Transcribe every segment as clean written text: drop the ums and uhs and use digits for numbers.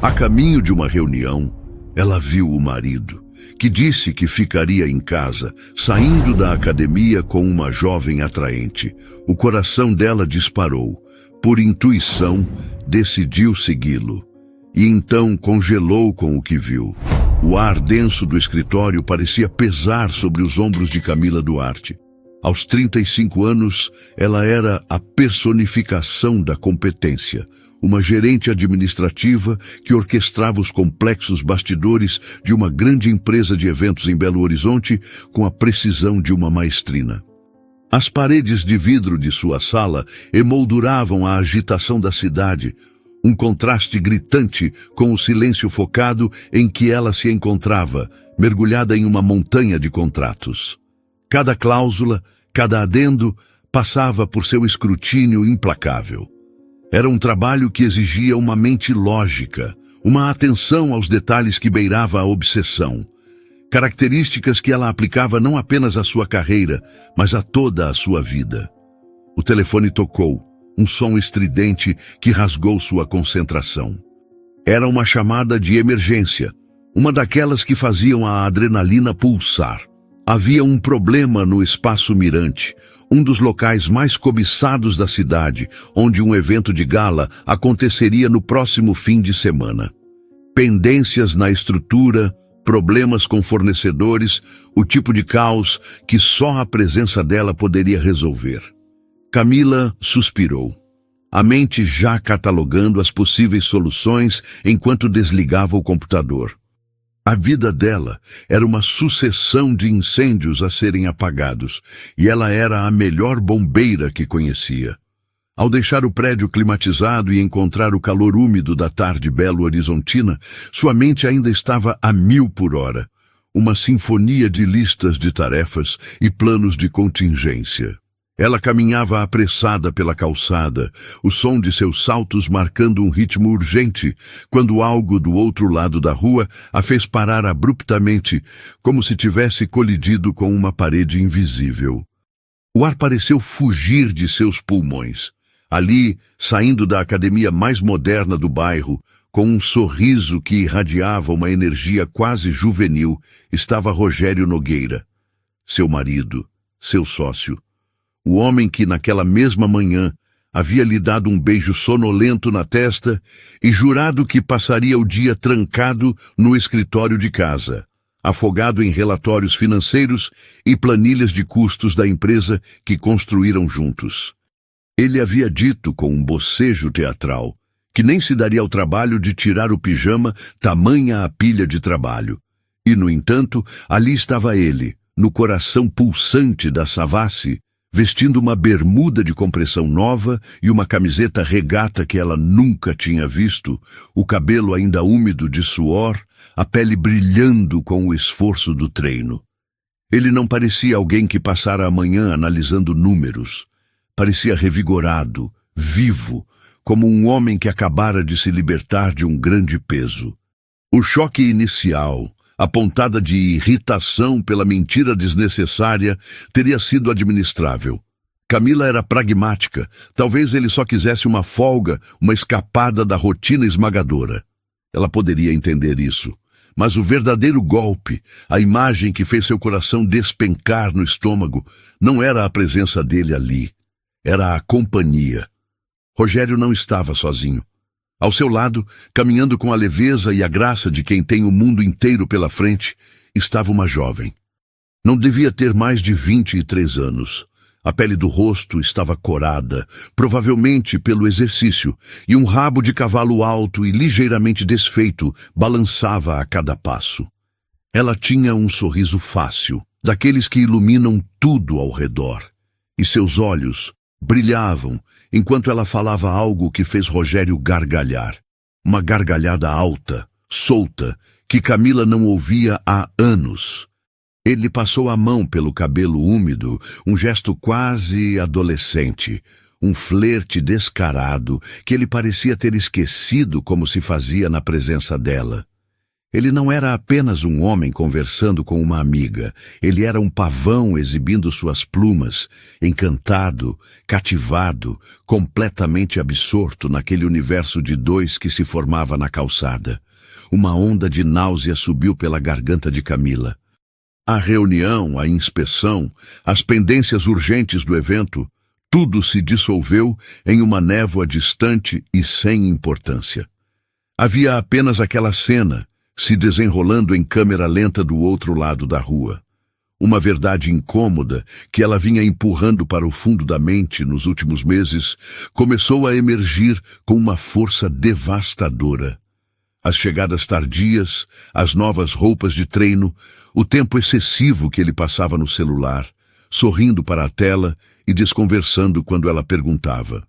A caminho de uma reunião, ela viu o marido, que disse que ficaria em casa, saindo da academia com uma jovem atraente. O coração dela disparou. Por intuição, decidiu segui-lo. E então congelou com o que viu. O ar denso do escritório parecia pesar sobre os ombros de Camila Duarte. Aos 35 anos, ela era a personificação da competência, uma gerente administrativa que orquestrava os complexos bastidores de uma grande empresa de eventos em Belo Horizonte com a precisão de uma maestrina. As paredes de vidro de sua sala emolduravam a agitação da cidade, um contraste gritante com o silêncio focado em que ela se encontrava, mergulhada em uma montanha de contratos. Cada cláusula, cada adendo, passava por seu escrutínio implacável. Era um trabalho que exigia uma mente lógica, uma atenção aos detalhes que beirava a obsessão. Características que ela aplicava não apenas à sua carreira, mas a toda a sua vida. O telefone tocou, um som estridente que rasgou sua concentração. Era uma chamada de emergência, uma daquelas que faziam a adrenalina pulsar. Havia um problema no Espaço Mirante, um dos locais mais cobiçados da cidade, onde um evento de gala aconteceria no próximo fim de semana. Pendências na estrutura, problemas com fornecedores, o tipo de caos que só a presença dela poderia resolver. Camila suspirou, a mente já catalogando as possíveis soluções enquanto desligava o computador. A vida dela era uma sucessão de incêndios a serem apagados, e ela era a melhor bombeira que conhecia. Ao deixar o prédio climatizado e encontrar o calor úmido da tarde belo-horizontina, sua mente ainda estava a 1000 por hora, uma sinfonia de listas de tarefas e planos de contingência. Ela caminhava apressada pela calçada, o som de seus saltos marcando um ritmo urgente, quando algo do outro lado da rua a fez parar abruptamente, como se tivesse colidido com uma parede invisível. O ar pareceu fugir de seus pulmões. Ali, saindo da academia mais moderna do bairro, com um sorriso que irradiava uma energia quase juvenil, estava Rogério Nogueira, seu marido, seu sócio. O homem que naquela mesma manhã havia lhe dado um beijo sonolento na testa e jurado que passaria o dia trancado no escritório de casa, afogado em relatórios financeiros e planilhas de custos da empresa que construíram juntos. Ele havia dito com um bocejo teatral que nem se daria ao trabalho de tirar o pijama, tamanha a pilha de trabalho. E, no entanto, ali estava ele, no coração pulsante da Savassi, vestindo uma bermuda de compressão nova e uma camiseta regata que ela nunca tinha visto, o cabelo ainda úmido de suor, a pele brilhando com o esforço do treino. Ele não parecia alguém que passara a manhã analisando números. Parecia revigorado, vivo, como um homem que acabara de se libertar de um grande peso. O choque inicial, a pontada de irritação pela mentira desnecessária, teria sido administrável. Camila era pragmática. Talvez ele só quisesse uma folga, uma escapada da rotina esmagadora. Ela poderia entender isso. Mas o verdadeiro golpe, a imagem que fez seu coração despencar no estômago, não era a presença dele ali. Era a companhia. Rogério não estava sozinho. Ao seu lado, caminhando com a leveza e a graça de quem tem o mundo inteiro pela frente, estava uma jovem. Não devia ter mais de 23 anos. A pele do rosto estava corada, provavelmente pelo exercício, e um rabo de cavalo alto e ligeiramente desfeito balançava a cada passo. Ela tinha um sorriso fácil, daqueles que iluminam tudo ao redor, e seus olhos brilhavam enquanto ela falava algo que fez Rogério gargalhar. Uma gargalhada alta, solta, que Camila não ouvia há anos. Ele passou a mão pelo cabelo úmido, um gesto quase adolescente, um flerte descarado que ele parecia ter esquecido como se fazia na presença dela. Ele não era apenas um homem conversando com uma amiga. Ele era um pavão exibindo suas plumas, encantado, cativado, completamente absorto naquele universo de dois que se formava na calçada. Uma onda de náusea subiu pela garganta de Camila. A reunião, a inspeção, as pendências urgentes do evento, tudo se dissolveu em uma névoa distante e sem importância. Havia apenas aquela cena, se desenrolando em câmera lenta do outro lado da rua. Uma verdade incômoda que ela vinha empurrando para o fundo da mente nos últimos meses começou a emergir com uma força devastadora. As chegadas tardias, as novas roupas de treino, o tempo excessivo que ele passava no celular, sorrindo para a tela e desconversando quando ela perguntava.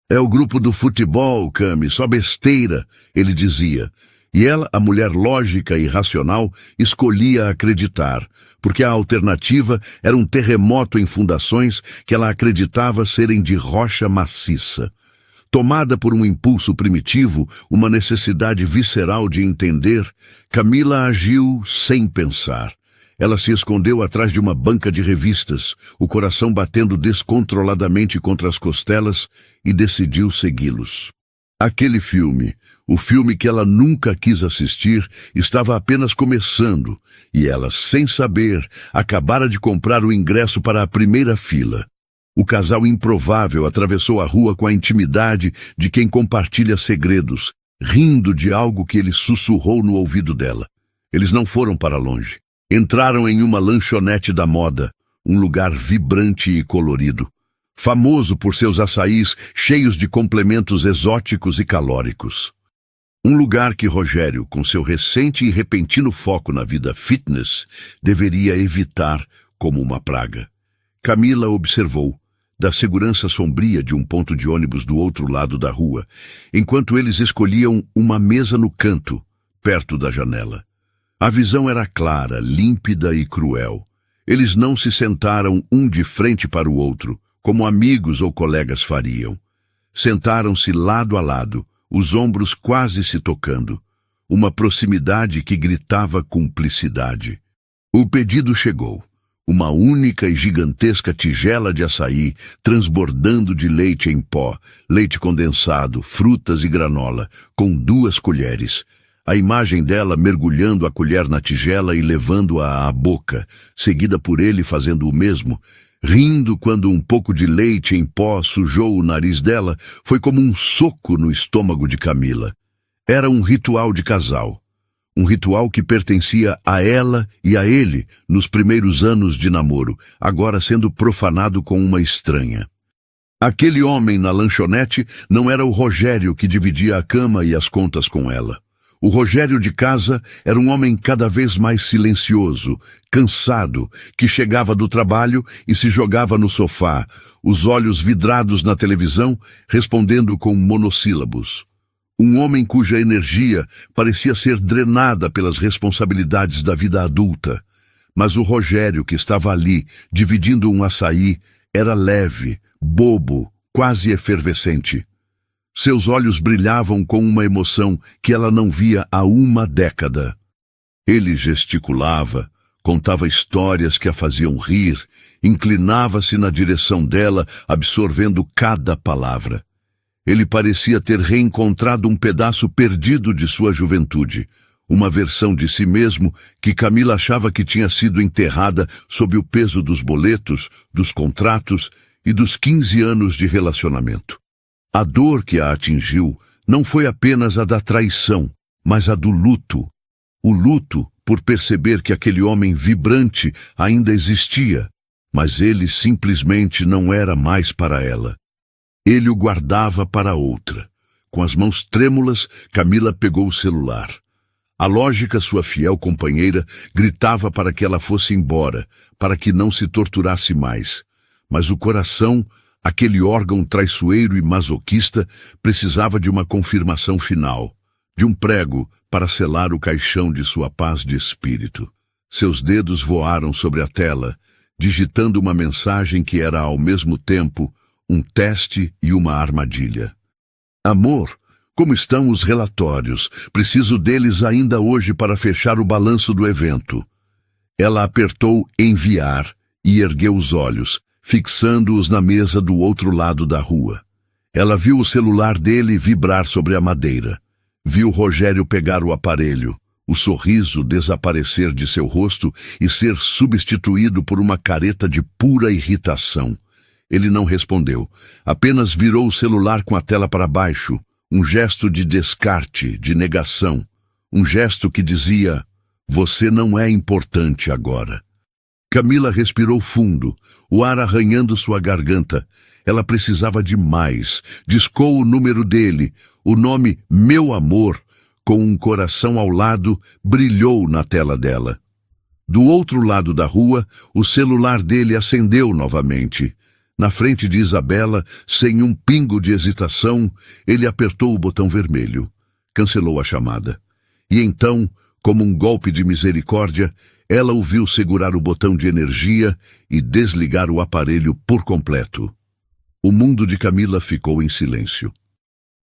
"É o grupo do futebol, Cami, só besteira", ele dizia. E ela, a mulher lógica e racional, escolhia acreditar, porque a alternativa era um terremoto em fundações que ela acreditava serem de rocha maciça. Tomada por um impulso primitivo, uma necessidade visceral de entender, Camila agiu sem pensar. Ela se escondeu atrás de uma banca de revistas, o coração batendo descontroladamente contra as costelas, e decidiu segui-los. Aquele filme, o filme que ela nunca quis assistir, estava apenas começando, e ela, sem saber, acabara de comprar o ingresso para a primeira fila. O casal improvável atravessou a rua com a intimidade de quem compartilha segredos, rindo de algo que ele sussurrou no ouvido dela. Eles não foram para longe. Entraram em uma lanchonete da moda, um lugar vibrante e colorido, famoso por seus açaís cheios de complementos exóticos e calóricos. Um lugar que Rogério, com seu recente e repentino foco na vida fitness, deveria evitar como uma praga. Camila observou, da segurança sombria de um ponto de ônibus do outro lado da rua, enquanto eles escolhiam uma mesa no canto, perto da janela. A visão era clara, límpida e cruel. Eles não se sentaram um de frente para o outro, como amigos ou colegas fariam. Sentaram-se lado a lado, os ombros quase se tocando. Uma proximidade que gritava cumplicidade. O pedido chegou. Uma única e gigantesca tigela de açaí, transbordando de leite em pó, leite condensado, frutas e granola, com 2 colheres. A imagem dela mergulhando a colher na tigela e levando-a à boca, seguida por ele fazendo o mesmo, rindo quando um pouco de leite em pó sujou o nariz dela, foi como um soco no estômago de Camila. Era um ritual de casal. Um ritual que pertencia a ela e a ele nos primeiros anos de namoro, agora sendo profanado com uma estranha. Aquele homem na lanchonete não era o Rogério que dividia a cama e as contas com ela. O Rogério de casa era um homem cada vez mais silencioso, cansado, que chegava do trabalho e se jogava no sofá, os olhos vidrados na televisão, respondendo com monossílabos. Um homem cuja energia parecia ser drenada pelas responsabilidades da vida adulta. Mas o Rogério, que estava ali, dividindo um açaí, era leve, bobo, quase efervescente. Seus olhos brilhavam com uma emoção que ela não via há uma década. Ele gesticulava, contava histórias que a faziam rir, inclinava-se na direção dela, absorvendo cada palavra. Ele parecia ter reencontrado um pedaço perdido de sua juventude, uma versão de si mesmo que Camila achava que tinha sido enterrada sob o peso dos boletos, dos contratos e dos 15 anos de relacionamento. A dor que a atingiu não foi apenas a da traição, mas a do luto. O luto por perceber que aquele homem vibrante ainda existia, mas ele simplesmente não era mais para ela. Ele o guardava para outra. Com as mãos trêmulas, Camila pegou o celular. A lógica, sua fiel companheira, gritava para que ela fosse embora, para que não se torturasse mais. Mas o coração, aquele órgão traiçoeiro e masoquista, precisava de uma confirmação final, de um prego para selar o caixão de sua paz de espírito. Seus dedos voaram sobre a tela, digitando uma mensagem que era ao mesmo tempo um teste e uma armadilha. Amor, Como estão os relatórios? Preciso deles ainda hoje para fechar o balanço do evento. Ela apertou enviar e ergueu os olhos, fixando-os na mesa do outro lado da rua. Ela viu o celular dele vibrar sobre a madeira. Viu Rogério pegar o aparelho, o sorriso desaparecer de seu rosto e ser substituído por uma careta de pura irritação. Ele não respondeu, apenas virou o celular com a tela para baixo, um gesto de descarte, de negação, um gesto que dizia: "Você não é importante agora." Camila respirou fundo, o ar arranhando sua garganta. Ela precisava de mais. Discou o número dele, o nome Meu Amor, com um coração ao lado, brilhou na tela dela. Do outro lado da rua, o celular dele acendeu novamente. Na frente de Isabela, sem um pingo de hesitação, ele apertou o botão vermelho. Cancelou a chamada. E então, como um golpe de misericórdia, ela o viu segurar o botão de energia e desligar o aparelho por completo. O mundo de Camila ficou em silêncio.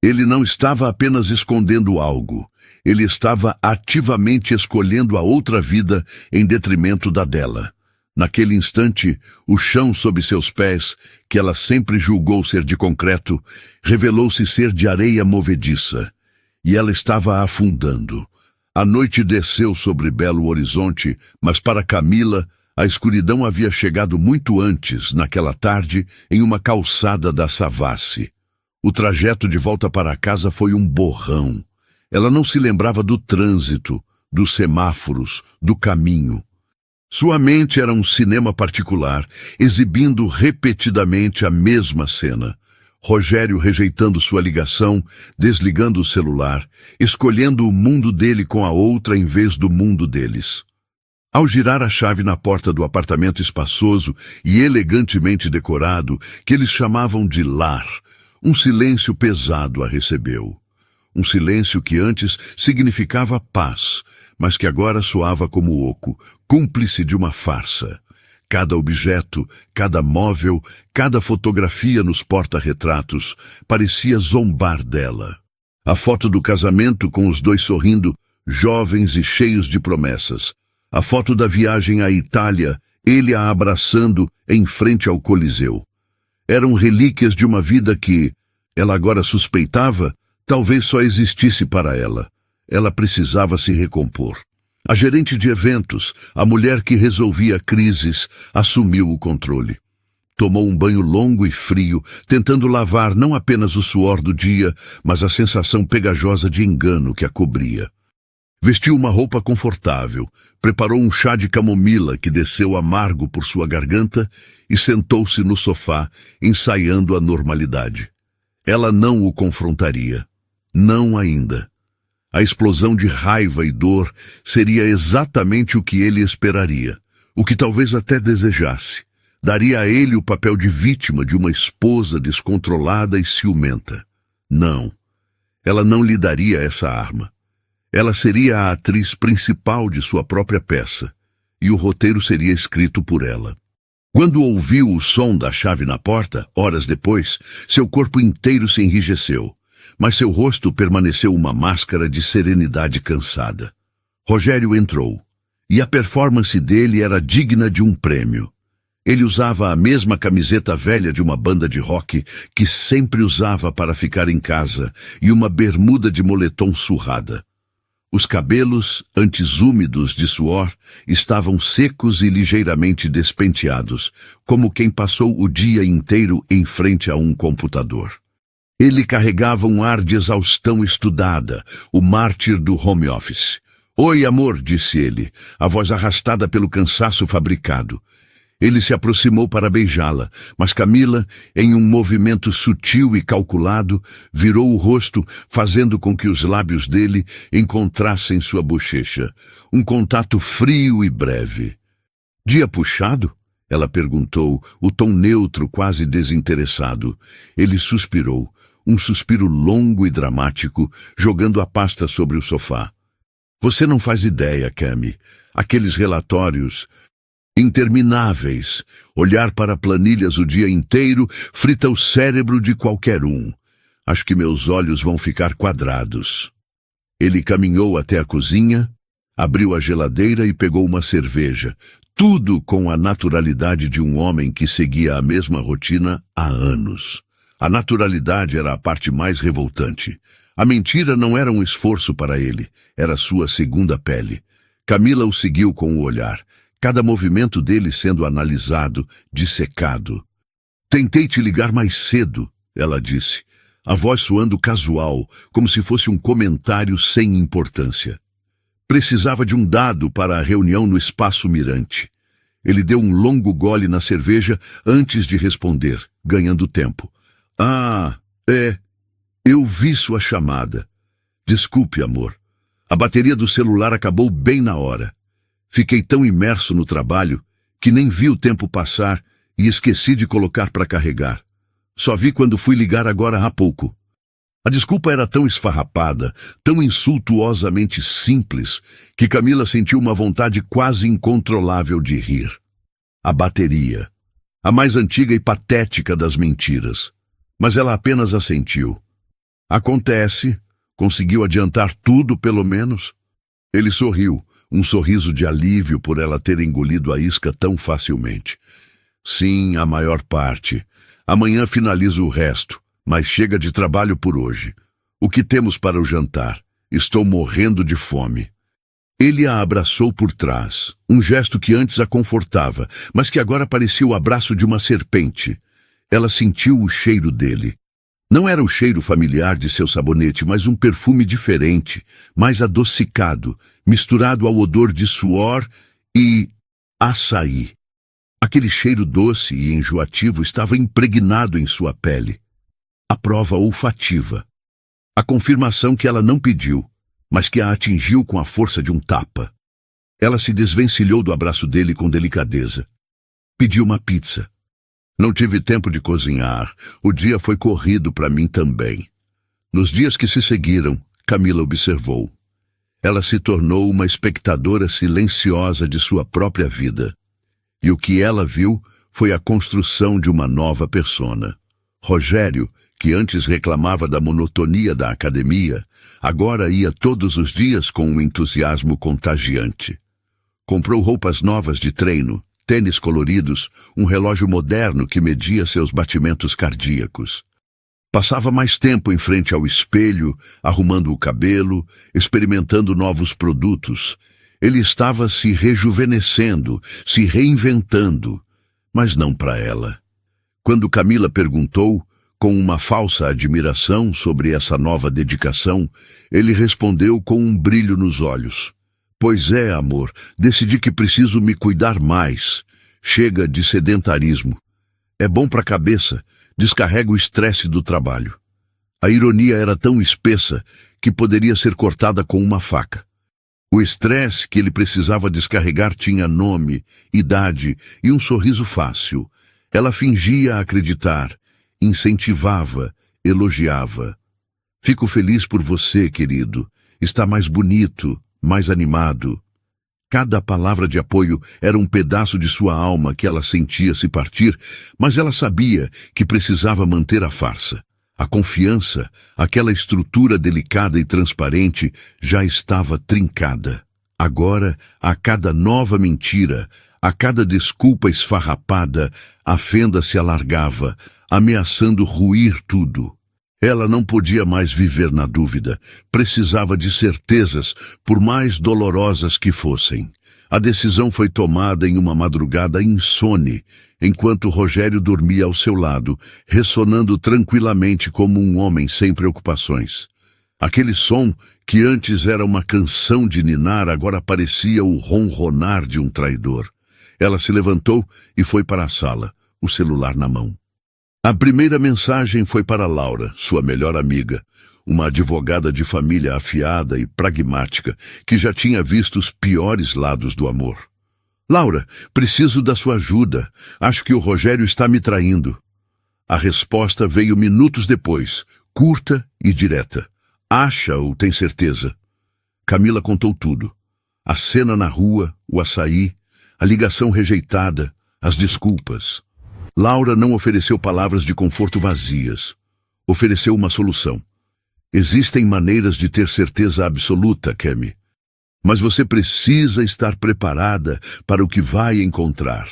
Ele não estava apenas escondendo algo. Ele estava ativamente escolhendo a outra vida em detrimento da dela. Naquele instante, o chão sob seus pés, que ela sempre julgou ser de concreto, revelou-se ser de areia movediça. E ela estava afundando. A noite desceu sobre Belo Horizonte, mas para Camila, a escuridão havia chegado muito antes, naquela tarde, em uma calçada da Savassi. O trajeto de volta para casa foi um borrão. Ela não se lembrava do trânsito, dos semáforos, do caminho. Sua mente era um cinema particular, exibindo repetidamente a mesma cena. Rogério rejeitando sua ligação, desligando o celular, escolhendo o mundo dele com a outra em vez do mundo deles. Ao girar a chave na porta do apartamento espaçoso e elegantemente decorado, que eles chamavam de lar, um silêncio pesado a recebeu. Um silêncio que antes significava paz, mas que agora soava como oco, cúmplice de uma farsa. Cada objeto, cada móvel, cada fotografia nos porta-retratos parecia zombar dela. A foto do casamento com os dois sorrindo, jovens e cheios de promessas. A foto da viagem à Itália, ele a abraçando em frente ao Coliseu. Eram relíquias de uma vida que, ela agora suspeitava, talvez só existisse para ela. Ela precisava se recompor. A gerente de eventos, a mulher que resolvia crises, assumiu o controle. Tomou um banho longo e frio, tentando lavar não apenas o suor do dia, mas a sensação pegajosa de engano que a cobria. Vestiu uma roupa confortável, preparou um chá de camomila que desceu amargo por sua garganta e sentou-se no sofá, ensaiando a normalidade. Ela não o confrontaria. Não ainda. A explosão de raiva e dor seria exatamente o que ele esperaria, o que talvez até desejasse. Daria a ele o papel de vítima de uma esposa descontrolada e ciumenta. Não. Ela não lhe daria essa arma. Ela seria a atriz principal de sua própria peça, e o roteiro seria escrito por ela. Quando ouviu o som da chave na porta, horas depois, seu corpo inteiro se enrijeceu, mas seu rosto permaneceu uma máscara de serenidade cansada. Rogério entrou, e a performance dele era digna de um prêmio. Ele usava a mesma camiseta velha de uma banda de rock que sempre usava para ficar em casa e uma bermuda de moletom surrada. Os cabelos, antes úmidos de suor, estavam secos e ligeiramente despenteados, como quem passou o dia inteiro em frente a um computador. Ele carregava um ar de exaustão estudada, o mártir do home office. "Oi, amor", disse ele, a voz arrastada pelo cansaço fabricado. Ele se aproximou para beijá-la, mas Camila, em um movimento sutil e calculado, virou o rosto, fazendo com que os lábios dele encontrassem sua bochecha. Um contato frio e breve. "Dia puxado?" ela perguntou, o tom neutro, quase desinteressado. Ele suspirou, um suspiro longo e dramático, jogando a pasta sobre o sofá. "Você não faz ideia, Cami. Aqueles relatórios intermináveis. Olhar para planilhas o dia inteiro frita o cérebro de qualquer um. Acho que meus olhos vão ficar quadrados. Ele caminhou até a cozinha, abriu a geladeira e pegou uma cerveja, tudo com a naturalidade de um homem que seguia a mesma rotina há anos. A naturalidade era a parte mais revoltante. A mentira não era um esforço para ele, era sua segunda pele. Camila o seguiu com o olhar, cada movimento dele sendo analisado, dissecado. Tentei te ligar mais cedo, ela disse, a voz soando casual, como se fosse um comentário sem importância. Precisava de um dado para a reunião no Espaço Mirante. Ele deu um longo gole na cerveja antes de responder, ganhando tempo. Ah, eu vi sua chamada. Desculpe, amor. A bateria do celular acabou bem na hora. Fiquei tão imerso no trabalho que nem vi o tempo passar e esqueci de colocar para carregar. Só vi quando fui ligar agora há pouco. A desculpa era tão esfarrapada, tão insultuosamente simples, que Camila sentiu uma vontade quase incontrolável de rir. A bateria. A mais antiga e patética das mentiras. Mas ela apenas assentiu. Acontece. Conseguiu adiantar tudo, pelo menos? Ele sorriu, um sorriso de alívio por ela ter engolido a isca tão facilmente. Sim, a maior parte. Amanhã finalizo o resto, mas chega de trabalho por hoje. O que temos para o jantar? Estou morrendo de fome. Ele a abraçou por trás, um gesto que antes a confortava, mas que agora parecia o abraço de uma serpente. Ela sentiu o cheiro dele. Não era o cheiro familiar de seu sabonete, mas um perfume diferente, mais adocicado, misturado ao odor de suor e açaí. Aquele cheiro doce e enjoativo estava impregnado em sua pele. A prova olfativa. A confirmação que ela não pediu, mas que a atingiu com a força de um tapa. Ela se desvencilhou do abraço dele com delicadeza. Pediu uma pizza. Não tive tempo de cozinhar. O dia foi corrido para mim também. Nos dias que se seguiram, Camila observou. Ela se tornou uma espectadora silenciosa de sua própria vida. E o que ela viu foi a construção de uma nova persona. Rogério, que antes reclamava da monotonia da academia, agora ia todos os dias com um entusiasmo contagiante. Comprou roupas novas de treino, tênis coloridos, um relógio moderno que media seus batimentos cardíacos. Passava mais tempo em frente ao espelho, arrumando o cabelo, experimentando novos produtos. Ele estava se rejuvenescendo, se reinventando, mas não para ela. Quando Camila perguntou, com uma falsa admiração sobre essa nova dedicação, ele respondeu com um brilho nos olhos. Pois é, amor, decidi que preciso me cuidar mais. Chega de sedentarismo. É bom para a cabeça, descarrega o estresse do trabalho. A ironia era tão espessa que poderia ser cortada com uma faca. O estresse que ele precisava descarregar tinha nome, idade e um sorriso fácil. Ela fingia acreditar, incentivava, elogiava. Fico feliz por você, querido. Está mais bonito, mais animado. Cada palavra de apoio era um pedaço de sua alma que ela sentia se partir, mas ela sabia que precisava manter a farsa. A confiança, aquela estrutura delicada e transparente, já estava trincada. Agora, a cada nova mentira, a cada desculpa esfarrapada, a fenda se alargava, ameaçando ruir tudo. Ela não podia mais viver na dúvida. Precisava de certezas, por mais dolorosas que fossem. A decisão foi tomada em uma madrugada insone, enquanto Rogério dormia ao seu lado, ressonando tranquilamente como um homem sem preocupações. Aquele som, que antes era uma canção de ninar, agora parecia o ronronar de um traidor. Ela se levantou e foi para a sala, o celular na mão. A primeira mensagem foi para Laura, sua melhor amiga, uma advogada de família afiada e pragmática, que já tinha visto os piores lados do amor. Laura, preciso da sua ajuda. Acho que o Rogério está me traindo. A resposta veio minutos depois, curta e direta. Acha ou tem certeza? Camila contou tudo. A cena na rua, o açaí, a ligação rejeitada, as desculpas. Laura não ofereceu palavras de conforto vazias. ofereceu uma solução. Existem maneiras de ter certeza absoluta, Kemi. Mas você precisa estar preparada para o que vai encontrar.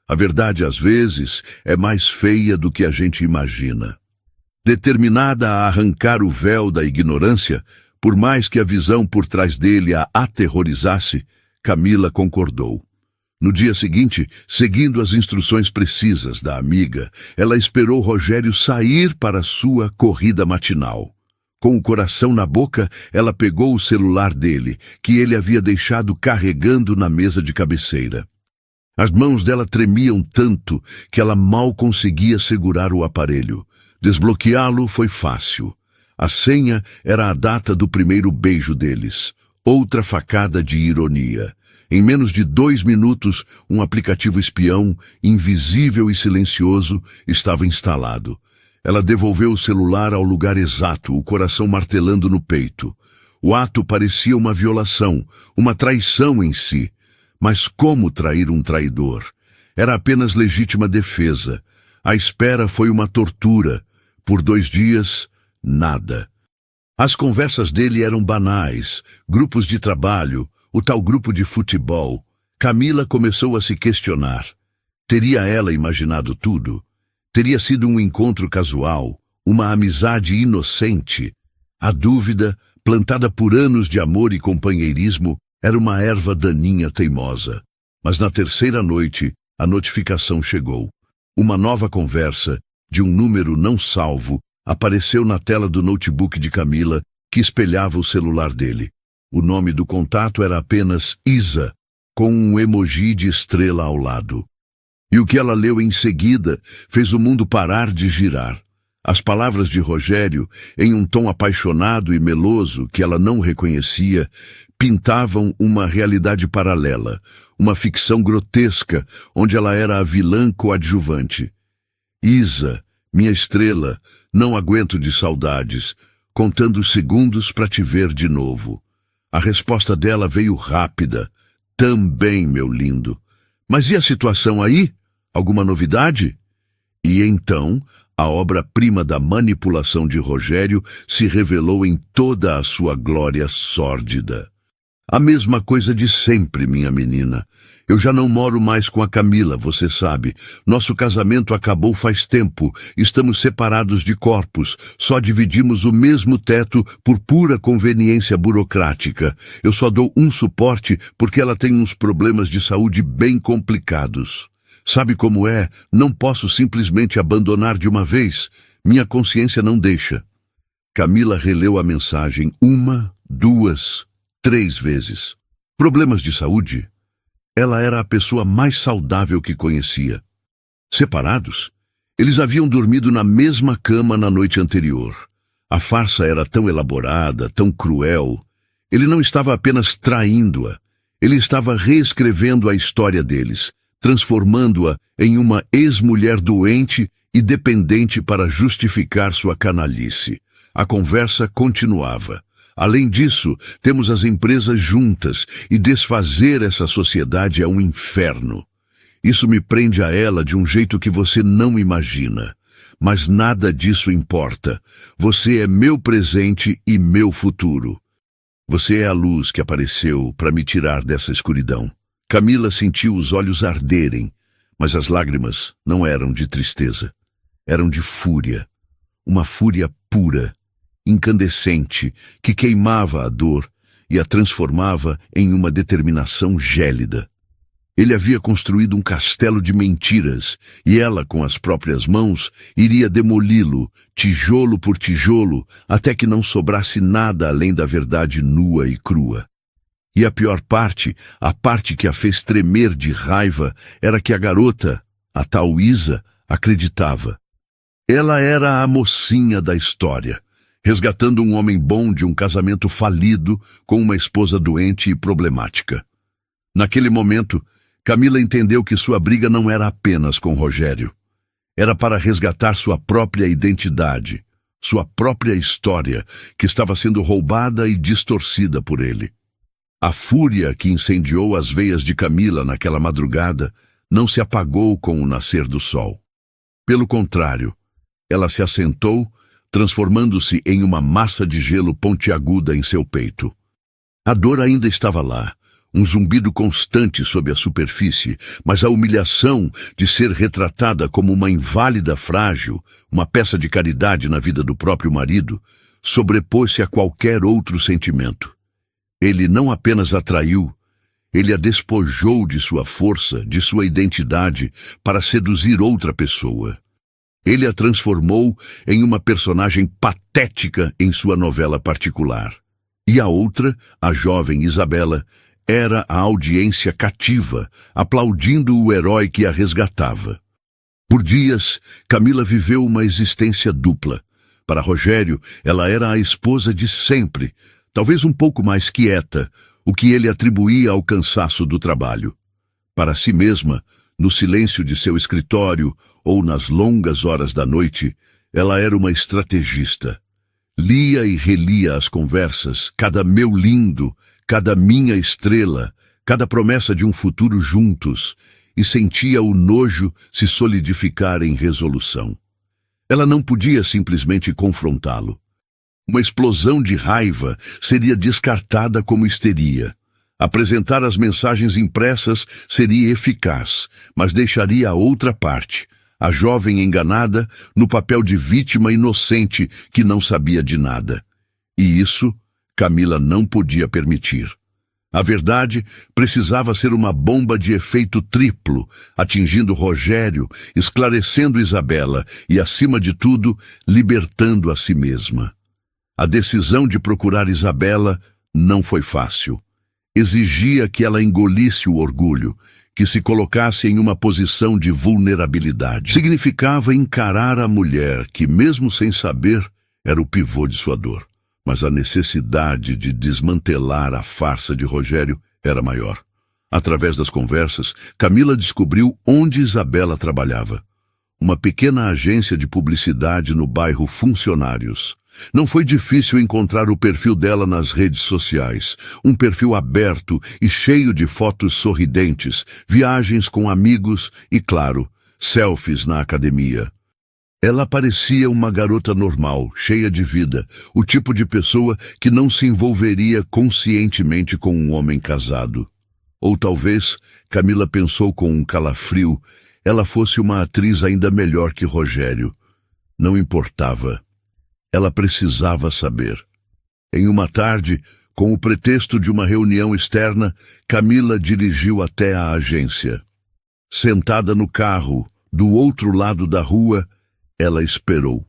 A verdade, às vezes, é mais feia do que a gente imagina. Determinada a arrancar o véu da ignorância, por mais que a visão por trás dele a aterrorizasse, Camila concordou. No dia seguinte, seguindo as instruções precisas da amiga, ela esperou Rogério sair para sua corrida matinal. Com o coração na boca, ela pegou o celular dele, que ele havia deixado carregando na mesa de cabeceira. As mãos dela tremiam tanto que ela mal conseguia segurar o aparelho. Desbloqueá-lo foi fácil. A senha era a data do primeiro beijo deles. Outra facada de ironia. Em menos de 2 minutos, um aplicativo espião, invisível e silencioso, estava instalado. Ela devolveu o celular ao lugar exato, o coração martelando no peito. O ato parecia uma violação, uma traição em si. Mas como trair um traidor? Era apenas legítima defesa. A espera foi uma tortura. Por 2 dias, nada. As conversas dele eram banais, grupos de trabalho, o tal grupo de futebol. Camila começou a se questionar. Teria ela imaginado tudo? Teria sido um encontro casual, uma amizade inocente? A dúvida, plantada por anos de amor e companheirismo, era uma erva daninha teimosa. Mas na 3ª noite, a notificação chegou. Uma nova conversa, de um número não salvo, apareceu na tela do notebook de Camila, que espelhava o celular dele. O nome do contato era apenas Isa, com um emoji de estrela ao lado. E o que ela leu em seguida fez o mundo parar de girar. As palavras de Rogério, em um tom apaixonado e meloso que ela não reconhecia, pintavam uma realidade paralela, uma ficção grotesca, onde ela era a vilã coadjuvante. Isa, minha estrela, não aguento de saudades, contando os segundos para te ver de novo. A resposta dela veio rápida. Também, meu lindo. Mas e a situação aí? Alguma novidade? E então, a obra-prima da manipulação de Rogério se revelou em toda a sua glória sórdida. A mesma coisa de sempre, minha menina. Eu já não moro mais com a Camila, você sabe. Nosso casamento acabou faz tempo. Estamos separados de corpos. Só dividimos o mesmo teto por pura conveniência burocrática. Eu só dou um suporte porque ela tem uns problemas de saúde bem complicados. Sabe como é? Não posso simplesmente abandonar de uma vez. Minha consciência não deixa. Camila releu a mensagem 1, 2, 3 vezes. Problemas de saúde? Ela era a pessoa mais saudável que conhecia. Separados? Eles haviam dormido na mesma cama na noite anterior. A farsa era tão elaborada, tão cruel. Ele não estava apenas traindo-a. Ele estava reescrevendo a história deles, transformando-a em uma ex-mulher doente e dependente para justificar sua canalice. A conversa continuava. Além disso, temos as empresas juntas e desfazer essa sociedade é um inferno. Isso me prende a ela de um jeito que você não imagina. Mas nada disso importa. Você é meu presente e meu futuro. Você é a luz que apareceu para me tirar dessa escuridão. Camila sentiu os olhos arderem, mas as lágrimas não eram de tristeza. Eram de fúria. Uma fúria pura, incandescente, que queimava a dor e a transformava em uma determinação gélida. Ele havia construído um castelo de mentiras e ela, com as próprias mãos, iria demoli-lo, tijolo por tijolo, até que não sobrasse nada além da verdade nua e crua. E a pior parte, a parte que a fez tremer de raiva, era que a garota, a tal Isa, acreditava. Ela era a mocinha da história, resgatando um homem bom de um casamento falido com uma esposa doente e problemática. Naquele momento, Camila entendeu que sua briga não era apenas com Rogério. Era para resgatar sua própria identidade, sua própria história, que estava sendo roubada e distorcida por ele. A fúria que incendiou as veias de Camila naquela madrugada não se apagou com o nascer do sol. Pelo contrário, ela se assentou, transformando-se em uma massa de gelo pontiaguda em seu peito. A dor ainda estava lá, um zumbido constante sob a superfície, mas a humilhação de ser retratada como uma inválida frágil, uma peça de caridade na vida do próprio marido, sobrepôs-se a qualquer outro sentimento. Ele não apenas a traiu, ele a despojou de sua força, de sua identidade, para seduzir outra pessoa. Ele a transformou em uma personagem patética em sua novela particular. E a outra, a jovem Isabela, era a audiência cativa, aplaudindo o herói que a resgatava. Por dias, Camila viveu uma existência dupla. Para Rogério, ela era a esposa de sempre, talvez um pouco mais quieta, o que ele atribuía ao cansaço do trabalho. Para si mesma, no silêncio de seu escritório ou nas longas horas da noite, ela era uma estrategista. Lia e relia as conversas, cada meu lindo, cada minha estrela, cada promessa de um futuro juntos, e sentia o nojo se solidificar em resolução. Ela não podia simplesmente confrontá-lo. Uma explosão de raiva seria descartada como histeria. Apresentar as mensagens impressas seria eficaz, mas deixaria a outra parte, a jovem enganada, no papel de vítima inocente que não sabia de nada. E isso Camila não podia permitir. A verdade precisava ser uma bomba de efeito triplo, atingindo Rogério, esclarecendo Isabela e, acima de tudo, libertando a si mesma. A decisão de procurar Isabela não foi fácil. Exigia que ela engolisse o orgulho, que se colocasse em uma posição de vulnerabilidade. Significava encarar a mulher que, mesmo sem saber, era o pivô de sua dor. Mas a necessidade de desmantelar a farsa de Rogério era maior. Através das conversas, Camila descobriu onde Isabela trabalhava. Uma pequena agência de publicidade no bairro Funcionários. Não foi difícil encontrar o perfil dela nas redes sociais. Um perfil aberto e cheio de fotos sorridentes, viagens com amigos e, claro, selfies na academia. Ela parecia uma garota normal, cheia de vida, o tipo de pessoa que não se envolveria conscientemente com um homem casado. Ou talvez, Camila pensou com um calafrio, ela fosse uma atriz ainda melhor que Rogério. Não importava. Ela precisava saber. Em uma tarde, com o pretexto de uma reunião externa, Camila dirigiu até a agência. Sentada no carro, do outro lado da rua, ela esperou.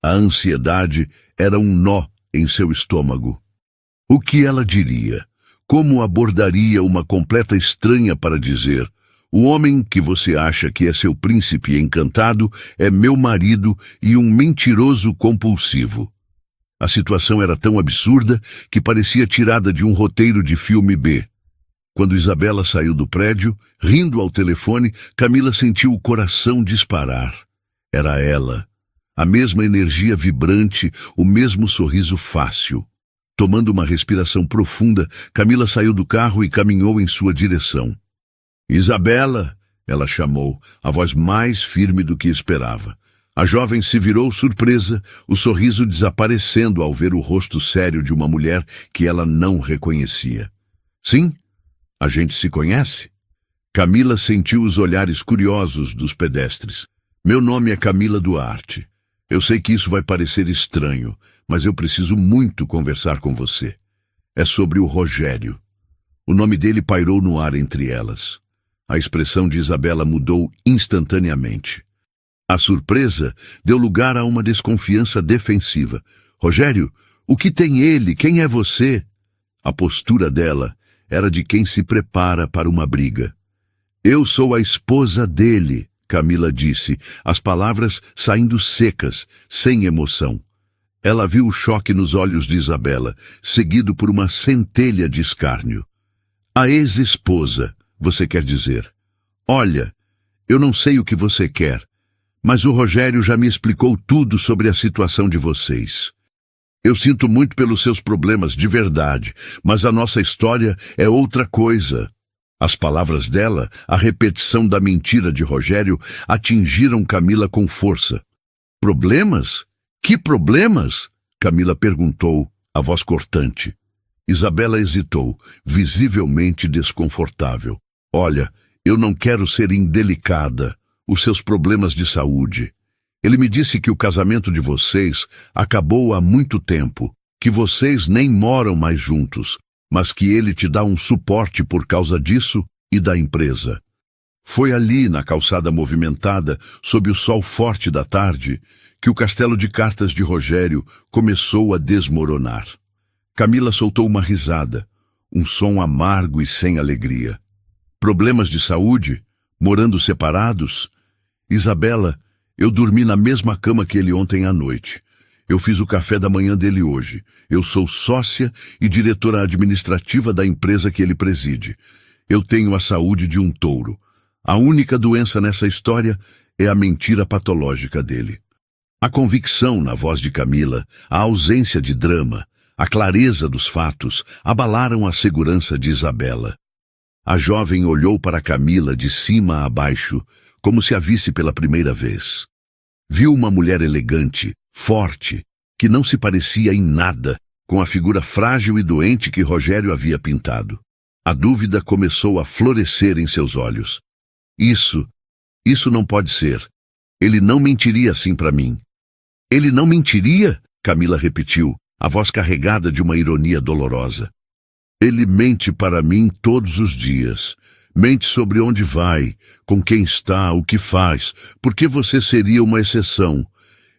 A ansiedade era um nó em seu estômago. O que ela diria? Como abordaria uma completa estranha para dizer: o homem que você acha que é seu príncipe encantado é meu marido e um mentiroso compulsivo? A situação era tão absurda que parecia tirada de um roteiro de filme B. Quando Isabela saiu do prédio, rindo ao telefone, Camila sentiu o coração disparar. Era ela. A mesma energia vibrante, o mesmo sorriso fácil. Tomando uma respiração profunda, Camila saiu do carro e caminhou em sua direção. Isabela, ela chamou, a voz mais firme do que esperava. A jovem se virou surpresa, o sorriso desaparecendo ao ver o rosto sério de uma mulher que ela não reconhecia. Sim, a gente se conhece? Camila sentiu os olhares curiosos dos pedestres. Meu nome é Camila Duarte. Eu sei que isso vai parecer estranho, mas eu preciso muito conversar com você. É sobre o Rogério. O nome dele pairou no ar entre elas. A expressão de Isabela mudou instantaneamente. A surpresa deu lugar a uma desconfiança defensiva. Rogério, o que tem ele? Quem é você? A postura dela era de quem se prepara para uma briga. Eu sou a esposa dele, Camila disse, as palavras saindo secas, sem emoção. Ela viu o choque nos olhos de Isabela, seguido por uma centelha de escárnio. A ex-esposa, você quer dizer? Olha, eu não sei o que você quer, mas o Rogério já me explicou tudo sobre a situação de vocês. Eu sinto muito pelos seus problemas, de verdade, mas a nossa história é outra coisa. As palavras dela, a repetição da mentira de Rogério, atingiram Camila com força. Problemas? Que problemas? Camila perguntou, a voz cortante. Isabela hesitou, visivelmente desconfortável. Olha, eu não quero ser indelicada. Os seus problemas de saúde. Ele me disse que o casamento de vocês acabou há muito tempo, que vocês nem moram mais juntos, mas que ele te dá um suporte por causa disso e da empresa. Foi ali, na calçada movimentada, sob o sol forte da tarde, que o castelo de cartas de Rogério começou a desmoronar. Camila soltou uma risada, um som amargo e sem alegria. Problemas de saúde? Morando separados? Isabela, eu dormi na mesma cama que ele ontem à noite. Eu fiz o café da manhã dele hoje. Eu sou sócia e diretora administrativa da empresa que ele preside. Eu tenho a saúde de um touro. A única doença nessa história é a mentira patológica dele. A convicção na voz de Camila, a ausência de drama, a clareza dos fatos abalaram a segurança de Isabela. A jovem olhou para Camila de cima a baixo, como se a visse pela primeira vez. Viu uma mulher elegante, forte, que não se parecia em nada com a figura frágil e doente que Rogério havia pintado. A dúvida começou a florescer em seus olhos. Isso não pode ser. Ele não mentiria assim para mim. Ele não mentiria? Camila repetiu, a voz carregada de uma ironia dolorosa. Ele mente para mim todos os dias. Mente sobre onde vai, com quem está, o que faz. Por que você seria uma exceção?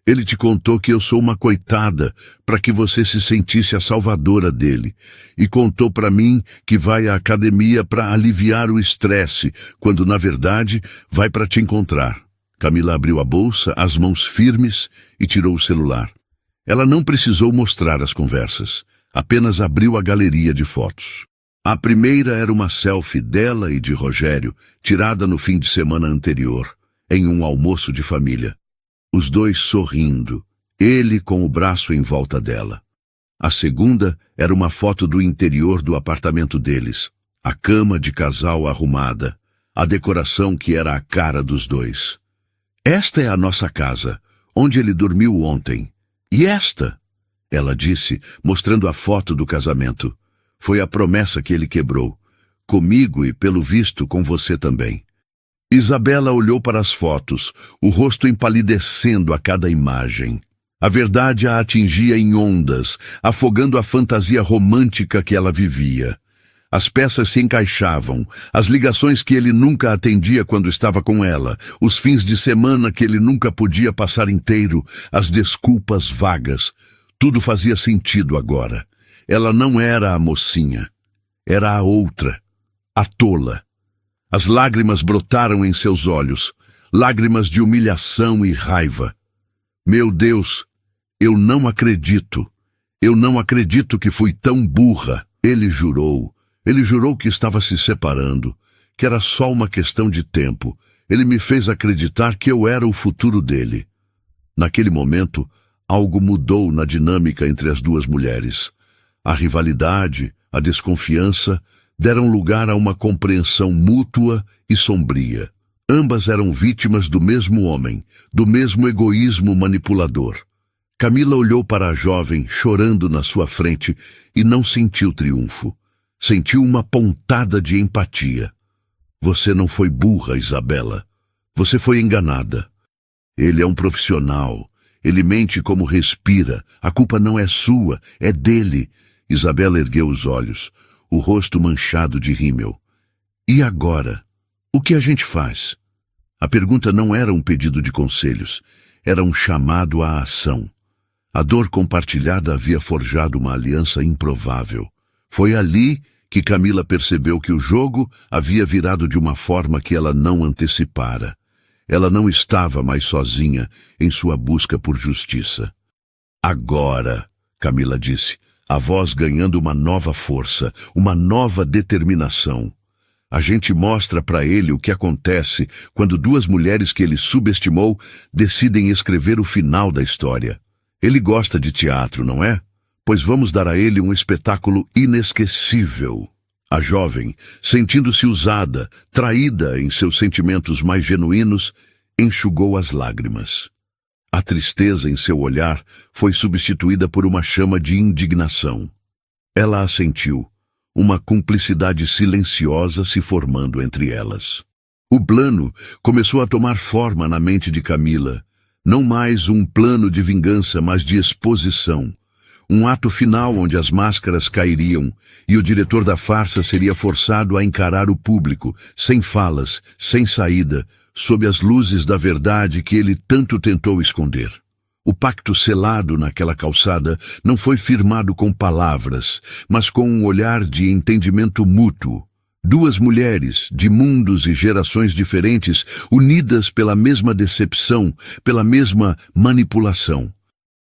Ele te contou que eu sou uma coitada para que você se sentisse a salvadora dele. E contou para mim que vai à academia para aliviar o estresse, quando na verdade vai para te encontrar. Camila abriu a bolsa, as mãos firmes, e tirou o celular. Ela não precisou mostrar as conversas. Apenas abriu a galeria de fotos. A primeira era uma selfie dela e de Rogério, tirada no fim de semana anterior, em um almoço de família. Os dois sorrindo, ele com o braço em volta dela. A segunda era uma foto do interior do apartamento deles, a cama de casal arrumada, a decoração que era a cara dos dois. Esta é a nossa casa, onde ele dormiu ontem. E esta? Ela disse, mostrando a foto do casamento. Foi a promessa que ele quebrou. Comigo e, pelo visto, com você também. Isabela olhou para as fotos, o rosto empalidecendo a cada imagem. A verdade a atingia em ondas, afogando a fantasia romântica que ela vivia. As peças se encaixavam, as ligações que ele nunca atendia quando estava com ela, os fins de semana que ele nunca podia passar inteiro, as desculpas vagas. Tudo fazia sentido agora. Ela não era a mocinha. Era a outra, a tola. As lágrimas brotaram em seus olhos, lágrimas de humilhação e raiva. Meu Deus, eu não acredito. Eu não acredito que fui tão burra. Ele jurou que estava se separando, que era só uma questão de tempo. Ele me fez acreditar que eu era o futuro dele. Naquele momento, algo mudou na dinâmica entre as duas mulheres. A rivalidade, a desconfiança, deram lugar a uma compreensão mútua e sombria. Ambas eram vítimas do mesmo homem, do mesmo egoísmo manipulador. Camila olhou para a jovem, chorando na sua frente, e não sentiu triunfo. Sentiu uma pontada de empatia. Você não foi burra, Isabela. Você foi enganada. Ele é um profissional. Ele mente como respira. A culpa não é sua, é dele. Isabela ergueu os olhos, o rosto manchado de rímel. E agora? O que a gente faz? A pergunta não era um pedido de conselhos, era um chamado à ação. A dor compartilhada havia forjado uma aliança improvável. Foi ali que Camila percebeu que o jogo havia virado de uma forma que ela não antecipara. Ela não estava mais sozinha em sua busca por justiça. Agora, Camila disse, a voz ganhando uma nova força, uma nova determinação. A gente mostra para ele o que acontece quando duas mulheres que ele subestimou decidem escrever o final da história. Ele gosta de teatro, não é? Pois vamos dar a ele um espetáculo inesquecível. A jovem, sentindo-se usada, traída em seus sentimentos mais genuínos, enxugou as lágrimas. A tristeza em seu olhar foi substituída por uma chama de indignação. Ela assentiu, uma cumplicidade silenciosa se formando entre elas. O plano começou a tomar forma na mente de Camila, não mais um plano de vingança, mas de exposição. Um ato final onde as máscaras cairiam e o diretor da farsa seria forçado a encarar o público, sem falas, sem saída, sob as luzes da verdade que ele tanto tentou esconder. O pacto selado naquela calçada não foi firmado com palavras, mas com um olhar de entendimento mútuo. Duas mulheres, de mundos e gerações diferentes, unidas pela mesma decepção, pela mesma manipulação.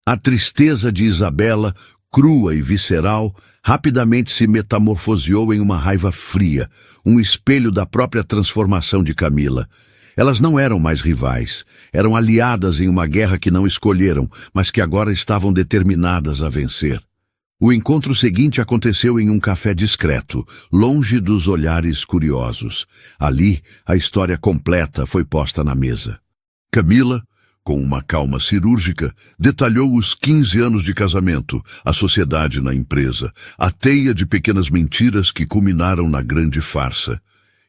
A tristeza de Isabela, crua e visceral, rapidamente se metamorfoseou em uma raiva fria, um espelho da própria transformação de Camila. Elas não eram mais rivais, eram aliadas em uma guerra que não escolheram, mas que agora estavam determinadas a vencer. O encontro seguinte aconteceu em um café discreto, longe dos olhares curiosos. Ali, a história completa foi posta na mesa. Camila, com uma calma cirúrgica, detalhou os 15 anos de casamento, a sociedade na empresa, a teia de pequenas mentiras que culminaram na grande farsa.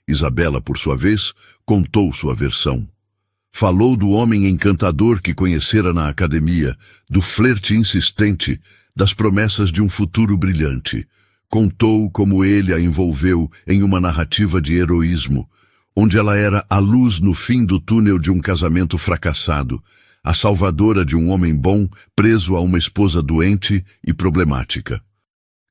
Isabela, por sua vez, contou sua versão. Falou do homem encantador que conhecera na academia, do flerte insistente, das promessas de um futuro brilhante. Contou como ele a envolveu em uma narrativa de heroísmo, onde ela era a luz no fim do túnel de um casamento fracassado, a salvadora de um homem bom preso a uma esposa doente e problemática.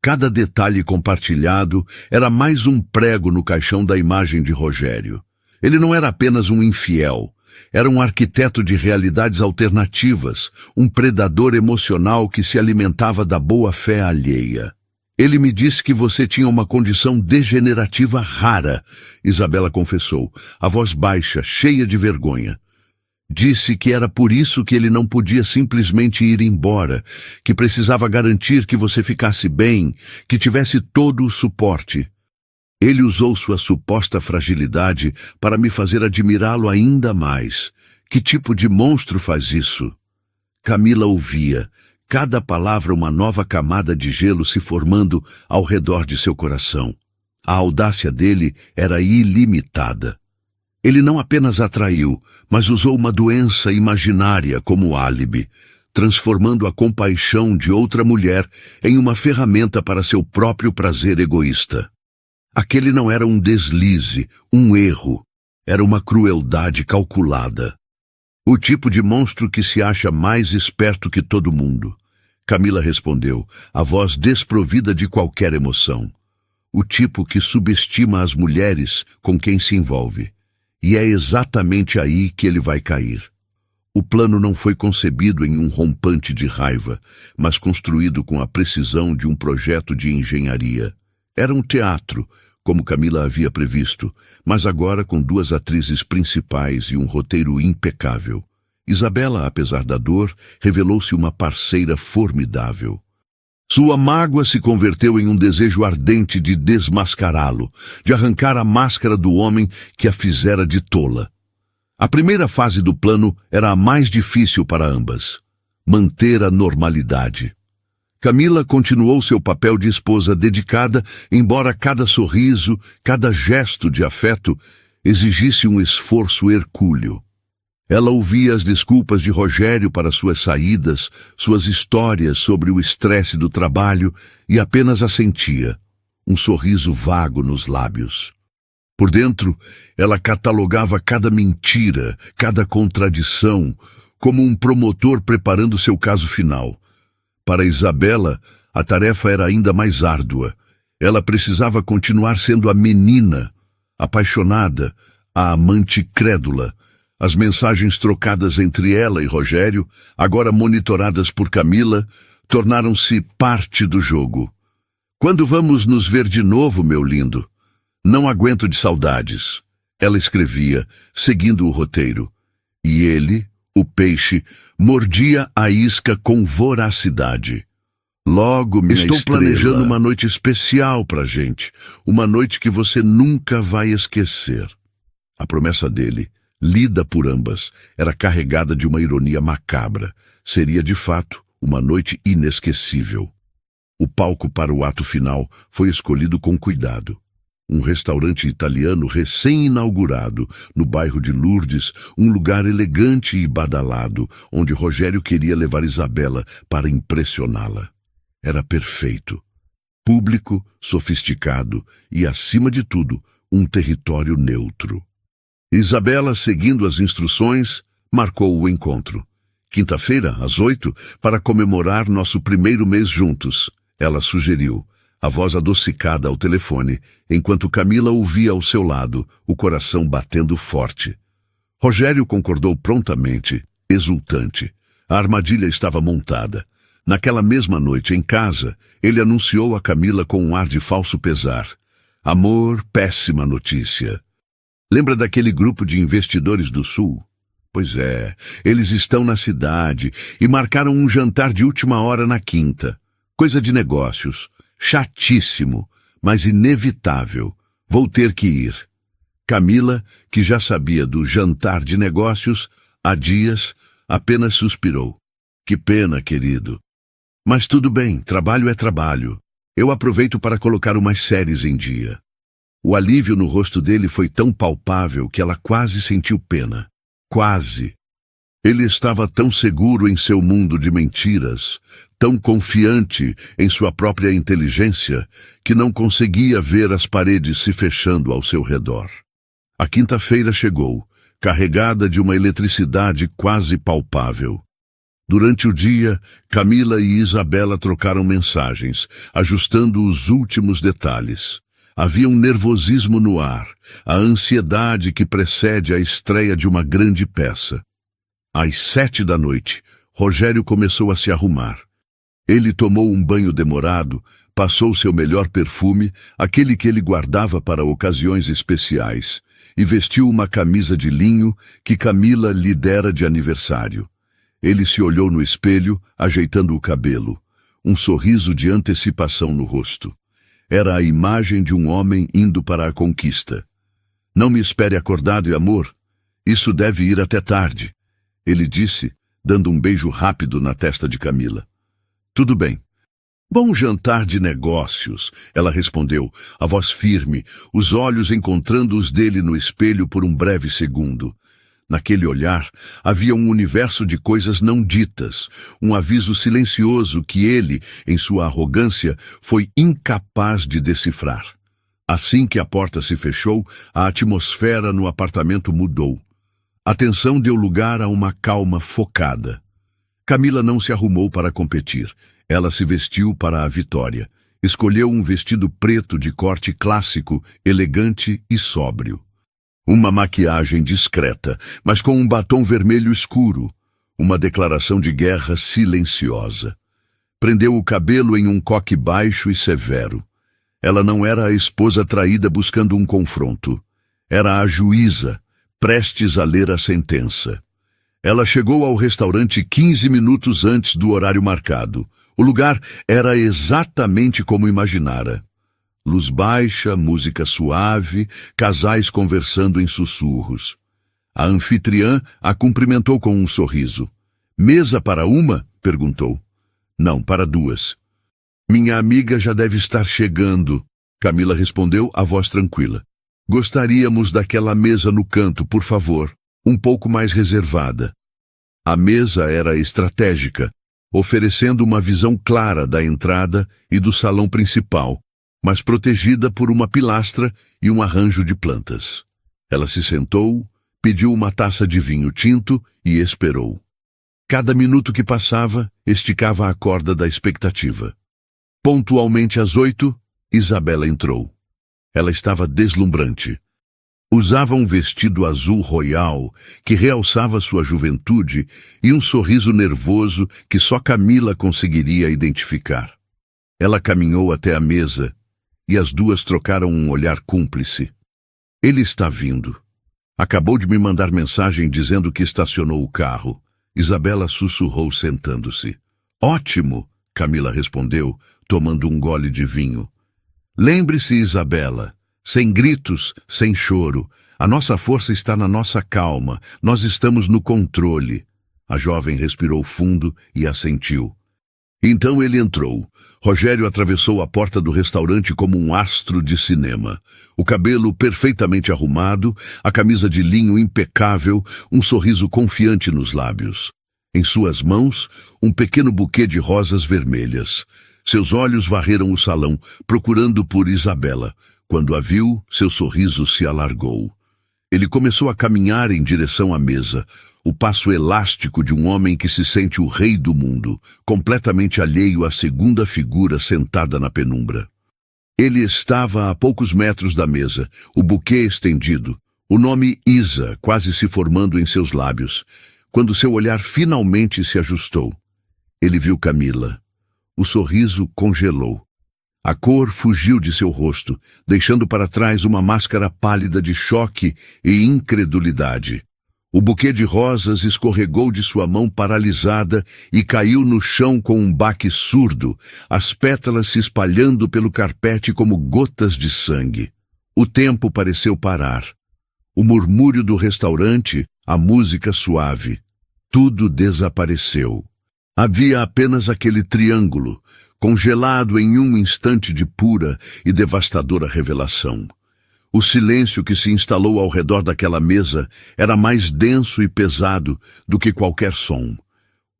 Cada detalhe compartilhado era mais um prego no caixão da imagem de Rogério. Ele não era apenas um infiel, era um arquiteto de realidades alternativas, um predador emocional que se alimentava da boa-fé alheia. Ele me disse que você tinha uma condição degenerativa rara, Isabela confessou, a voz baixa, cheia de vergonha. Disse que era por isso que ele não podia simplesmente ir embora, que precisava garantir que você ficasse bem, que tivesse todo o suporte. Ele usou sua suposta fragilidade para me fazer admirá-lo ainda mais. Que tipo de monstro faz isso? Camila ouvia, cada palavra uma nova camada de gelo se formando ao redor de seu coração. A audácia dele era ilimitada. Ele não apenas atraiu, mas usou uma doença imaginária como álibi, transformando a compaixão de outra mulher em uma ferramenta para seu próprio prazer egoísta. Aquele não era um deslize, um erro. Era uma crueldade calculada. O tipo de monstro que se acha mais esperto que todo mundo. Camila respondeu, a voz desprovida de qualquer emoção. O tipo que subestima as mulheres com quem se envolve. E é exatamente aí que ele vai cair. O plano não foi concebido em um rompante de raiva, mas construído com a precisão de um projeto de engenharia. Era um teatro, como Camila havia previsto, mas agora com duas atrizes principais e um roteiro impecável. Isabela, apesar da dor, revelou-se uma parceira formidável. Sua mágoa se converteu em um desejo ardente de desmascará-lo, de arrancar a máscara do homem que a fizera de tola. A primeira fase do plano era a mais difícil para ambas: manter a normalidade. Camila continuou seu papel de esposa dedicada, embora cada sorriso, cada gesto de afeto exigisse um esforço hercúleo. Ela ouvia as desculpas de Rogério para suas saídas, suas histórias sobre o estresse do trabalho e apenas assentia, um sorriso vago nos lábios. Por dentro, ela catalogava cada mentira, cada contradição, como um promotor preparando seu caso final. Para Isabela, a tarefa era ainda mais árdua. Ela precisava continuar sendo a menina, apaixonada, a amante crédula. As mensagens trocadas entre ela e Rogério, agora monitoradas por Camila, tornaram-se parte do jogo. Quando vamos nos ver de novo, meu lindo? Não aguento de saudades. Ela escrevia, seguindo o roteiro. E ele, o peixe, mordia a isca com voracidade. Logo, minha estrela, estou planejando uma noite especial pra gente. Uma noite que você nunca vai esquecer. A promessa dele, lida por ambas, era carregada de uma ironia macabra. Seria, de fato, uma noite inesquecível. O palco para o ato final foi escolhido com cuidado. Um restaurante italiano recém-inaugurado, no bairro de Lourdes, um lugar elegante e badalado, onde Rogério queria levar Isabela para impressioná-la. Era perfeito. Público, sofisticado e, acima de tudo, um território neutro. Isabela, seguindo as instruções, marcou o encontro. Quinta-feira, às 8, para comemorar nosso primeiro mês juntos, ela sugeriu, a voz adocicada ao telefone, enquanto Camila ouvia ao seu lado, o coração batendo forte. Rogério concordou prontamente, exultante. A armadilha estava montada. Naquela mesma noite, em casa, ele anunciou a Camila com um ar de falso pesar. Amor, péssima notícia. Lembra daquele grupo de investidores do Sul? Pois é, eles estão na cidade e marcaram um jantar de última hora na quinta. Coisa de negócios. Chatíssimo, mas inevitável. Vou ter que ir. Camila, que já sabia do jantar de negócios, há dias, apenas suspirou. Que pena, querido. Mas tudo bem, trabalho é trabalho. Eu aproveito para colocar umas séries em dia. O alívio no rosto dele foi tão palpável que ela quase sentiu pena. Quase. Ele estava tão seguro em seu mundo de mentiras, tão confiante em sua própria inteligência, que não conseguia ver as paredes se fechando ao seu redor. A quinta-feira chegou, carregada de uma eletricidade quase palpável. Durante o dia, Camila e Isabela trocaram mensagens, ajustando os últimos detalhes. Havia um nervosismo no ar, a ansiedade que precede a estreia de uma grande peça. Às 7 da noite, Rogério começou a se arrumar. Ele tomou um banho demorado, passou seu melhor perfume, aquele que ele guardava para ocasiões especiais, e vestiu uma camisa de linho que Camila lhe dera de aniversário. Ele se olhou no espelho, ajeitando o cabelo, um sorriso de antecipação no rosto. Era a imagem de um homem indo para a conquista. Não me espere acordado, amor. Isso deve ir até tarde. Ele disse, dando um beijo rápido na testa de Camila. Tudo bem. Bom jantar de negócios, ela respondeu, a voz firme, os olhos encontrando os dele no espelho por um breve segundo. Naquele olhar, havia um universo de coisas não ditas, um aviso silencioso que ele, em sua arrogância, foi incapaz de decifrar. Assim que a porta se fechou, a atmosfera no apartamento mudou. A tensão deu lugar a uma calma focada. Camila não se arrumou para competir. Ela se vestiu para a vitória. Escolheu um vestido preto de corte clássico, elegante e sóbrio. Uma maquiagem discreta, mas com um batom vermelho escuro. Uma declaração de guerra silenciosa. Prendeu o cabelo em um coque baixo e severo. Ela não era a esposa traída buscando um confronto. Era a juíza, prestes a ler a sentença. Ela chegou ao restaurante 15 minutos antes do horário marcado. O lugar era exatamente como imaginara. Luz baixa, música suave, casais conversando em sussurros. A anfitriã a cumprimentou com um sorriso. Mesa para uma? Perguntou. Não, para duas. Minha amiga já deve estar chegando, Camila respondeu, a voz tranquila. Gostaríamos daquela mesa no canto, por favor, um pouco mais reservada. A mesa era estratégica, oferecendo uma visão clara da entrada e do salão principal, mas protegida por uma pilastra e um arranjo de plantas. Ela se sentou, pediu uma taça de vinho tinto e esperou. Cada minuto que passava, esticava a corda da expectativa. Pontualmente às 8, Isabela entrou. Ela estava deslumbrante. Usava um vestido azul royal que realçava sua juventude e um sorriso nervoso que só Camila conseguiria identificar. Ela caminhou até a mesa e as duas trocaram um olhar cúmplice. Ele está vindo. Acabou de me mandar mensagem dizendo que estacionou o carro. Isabela sussurrou sentando-se. Ótimo, Camila respondeu, tomando um gole de vinho. Lembre-se, Isabela, sem gritos, sem choro, A nossa força está na nossa calma. Nós estamos no controle. A jovem respirou fundo e assentiu. Então ele entrou. Rogério atravessou a porta do restaurante como um astro de cinema. O cabelo perfeitamente arrumado, a camisa de linho impecável, um sorriso confiante nos lábios. Em suas mãos, um pequeno buquê de rosas vermelhas. Seus olhos varreram o salão, procurando por Isabela. Quando a viu, seu sorriso se alargou. Ele começou a caminhar em direção à mesa, o passo elástico de um homem que se sente o rei do mundo, completamente alheio à segunda figura sentada na penumbra. Ele estava a poucos metros da mesa, o buquê estendido, o nome Isa quase se formando em seus lábios, quando seu olhar finalmente se ajustou. Ele viu Camila. O sorriso congelou. A cor fugiu de seu rosto, deixando para trás uma máscara pálida de choque e incredulidade. O buquê de rosas escorregou de sua mão paralisada e caiu no chão com um baque surdo, as pétalas se espalhando pelo carpete como gotas de sangue. O tempo pareceu parar. O murmúrio do restaurante, a música suave. Tudo desapareceu. Havia apenas aquele triângulo, congelado em um instante de pura e devastadora revelação. O silêncio que se instalou ao redor daquela mesa era mais denso e pesado do que qualquer som.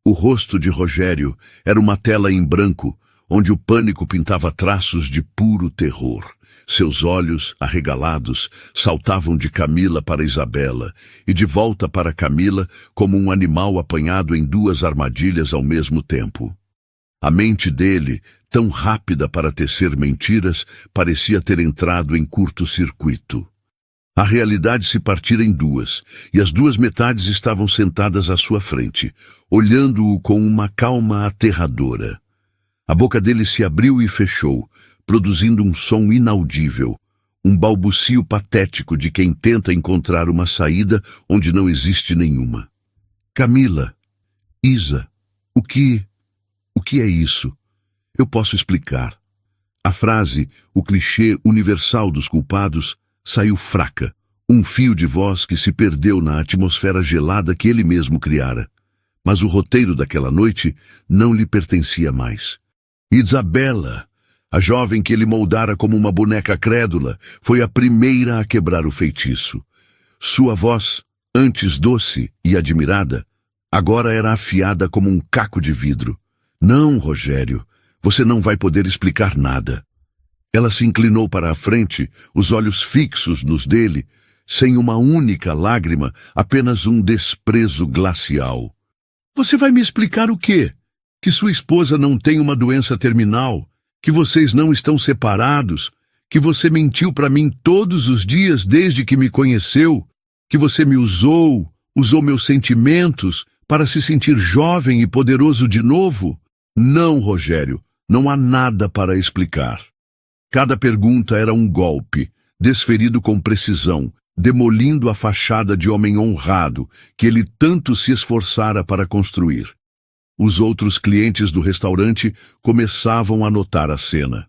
O rosto de Rogério era uma tela em branco, onde o pânico pintava traços de puro terror. Seus olhos, arregalados, saltavam de Camila para Isabela e de volta para Camila como um animal apanhado em duas armadilhas ao mesmo tempo. A mente dele, tão rápida para tecer mentiras, parecia ter entrado em curto-circuito. A realidade se partira em duas, e as duas metades estavam sentadas à sua frente, olhando-o com uma calma aterradora. A boca dele se abriu e fechou, produzindo um som inaudível, um balbucio patético de quem tenta encontrar uma saída onde não existe nenhuma. Camila, Isa, o que é isso? Eu posso explicar. A frase, o clichê universal dos culpados, saiu fraca, um fio de voz que se perdeu na atmosfera gelada que ele mesmo criara. Mas o roteiro daquela noite não lhe pertencia mais. Isabela, a jovem que ele moldara como uma boneca crédula, foi a primeira a quebrar o feitiço. Sua voz, antes doce e admirada, agora era afiada como um caco de vidro. Não, Rogério, você não vai poder explicar nada. Ela se inclinou para a frente, os olhos fixos nos dele, sem uma única lágrima, apenas um desprezo glacial. Você vai me explicar o quê? Que sua esposa não tem uma doença terminal, que vocês não estão separados, que você mentiu para mim todos os dias desde que me conheceu, que você me usou meus sentimentos para se sentir jovem e poderoso de novo? Não, Rogério, não há nada para explicar. Cada pergunta era um golpe, desferido com precisão, demolindo a fachada de homem honrado que ele tanto se esforçara para construir. Os outros clientes do restaurante começavam a notar a cena.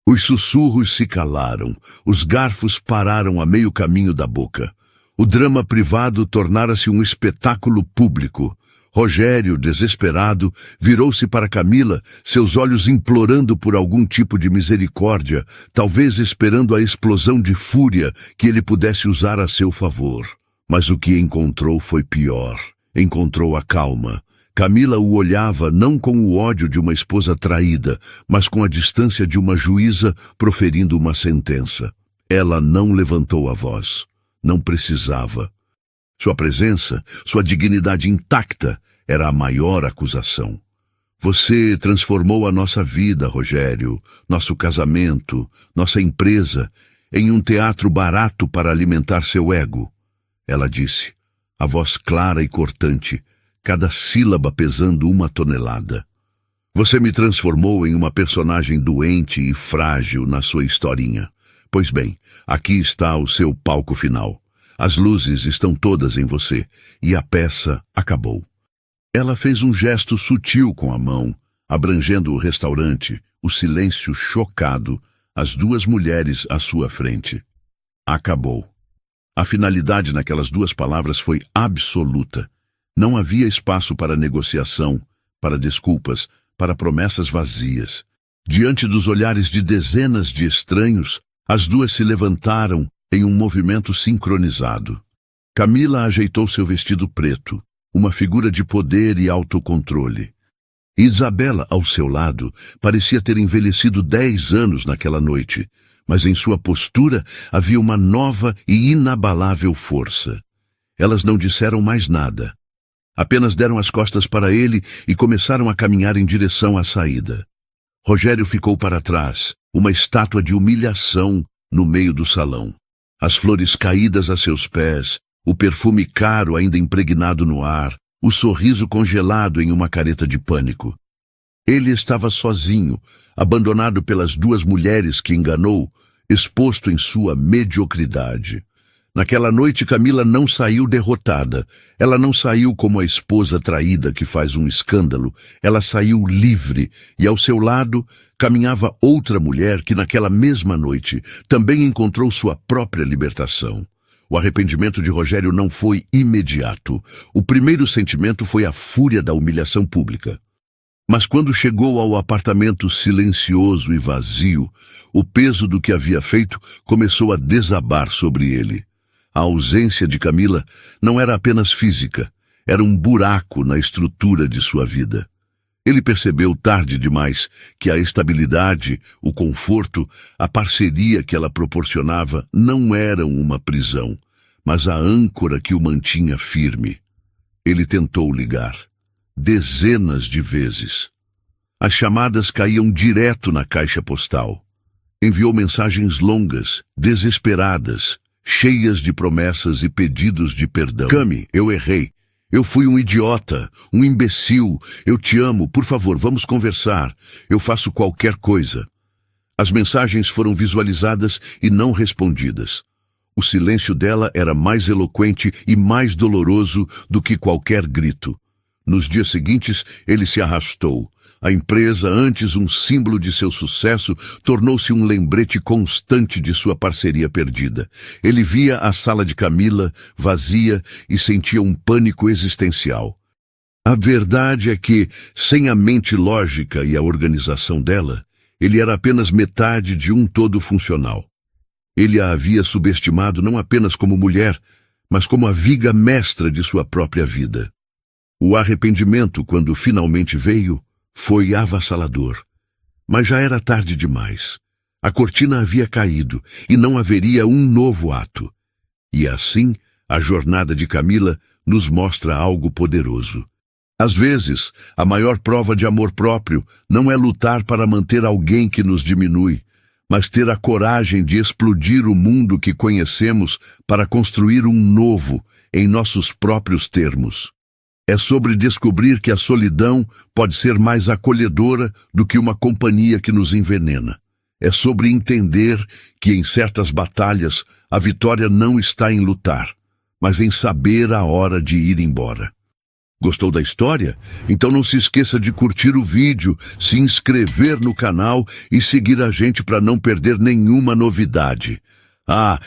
Os sussurros se calaram, os garfos pararam a meio caminho da boca. O drama privado tornara-se um espetáculo público. Rogério, desesperado, virou-se para Camila, seus olhos implorando por algum tipo de misericórdia, talvez esperando a explosão de fúria que ele pudesse usar a seu favor. Mas o que encontrou foi pior. Encontrou a calma. Camila o olhava não com o ódio de uma esposa traída, mas com a distância de uma juíza proferindo uma sentença. Ela não levantou a voz. Não precisava. Sua presença, sua dignidade intacta, era a maior acusação. Você transformou a nossa vida, Rogério, nosso casamento, nossa empresa, em um teatro barato para alimentar seu ego. Ela disse, a voz clara e cortante, cada sílaba pesando 1 tonelada. Você me transformou em uma personagem doente e frágil na sua historinha. Pois bem, aqui está o seu palco final. As luzes estão todas em você, e a peça acabou. Ela fez um gesto sutil com a mão, abrangendo o restaurante, o silêncio chocado, as duas mulheres à sua frente. Acabou. A finalidade naquelas duas palavras foi absoluta. Não havia espaço para negociação, para desculpas, para promessas vazias. Diante dos olhares de dezenas de estranhos, as duas se levantaram em um movimento sincronizado. Camila ajeitou seu vestido preto, uma figura de poder e autocontrole. Isabela, ao seu lado, parecia ter envelhecido 10 anos naquela noite, mas em sua postura havia uma nova e inabalável força. Elas não disseram mais nada. Apenas deram as costas para ele e começaram a caminhar em direção à saída. Rogério ficou para trás, uma estátua de humilhação no meio do salão. As flores caídas a seus pés, o perfume caro ainda impregnado no ar, o sorriso congelado em uma careta de pânico. Ele estava sozinho, abandonado pelas duas mulheres que enganou, exposto em sua mediocridade. Naquela noite, Camila não saiu derrotada. Ela não saiu como a esposa traída que faz um escândalo. Ela saiu livre, e ao seu lado caminhava outra mulher que naquela mesma noite também encontrou sua própria libertação. O arrependimento de Rogério não foi imediato. O primeiro sentimento foi a fúria da humilhação pública. Mas quando chegou ao apartamento silencioso e vazio, o peso do que havia feito começou a desabar sobre ele. A ausência de Camila não era apenas física, era um buraco na estrutura de sua vida. Ele percebeu tarde demais que a estabilidade, o conforto, a parceria que ela proporcionava não eram uma prisão, mas a âncora que o mantinha firme. Ele tentou ligar, dezenas de vezes. As chamadas caíam direto na caixa postal. Enviou mensagens longas, desesperadas, cheias de promessas e pedidos de perdão. Cami, eu errei. Eu fui um idiota, um imbecil. Eu te amo, por favor, vamos conversar. Eu faço qualquer coisa. As mensagens foram visualizadas e não respondidas. O silêncio dela era mais eloquente e mais doloroso do que qualquer grito. Nos dias seguintes, ele se arrastou. A empresa, antes um símbolo de seu sucesso, tornou-se um lembrete constante de sua parceria perdida. Ele via a sala de Camila vazia e sentia um pânico existencial. A verdade é que, sem a mente lógica e a organização dela, ele era apenas metade de um todo funcional. Ele a havia subestimado não apenas como mulher, mas como a viga mestra de sua própria vida. O arrependimento, quando finalmente veio, foi avassalador. Mas já era tarde demais. A cortina havia caído e não haveria um novo ato. E assim, a jornada de Camila nos mostra algo poderoso. Às vezes, a maior prova de amor próprio não é lutar para manter alguém que nos diminui, mas ter a coragem de explodir o mundo que conhecemos para construir um novo em nossos próprios termos. É sobre descobrir que a solidão pode ser mais acolhedora do que uma companhia que nos envenena. É sobre entender que em certas batalhas a vitória não está em lutar, mas em saber a hora de ir embora. Gostou da história? Então não se esqueça de curtir o vídeo, se inscrever no canal e seguir a gente para não perder nenhuma novidade.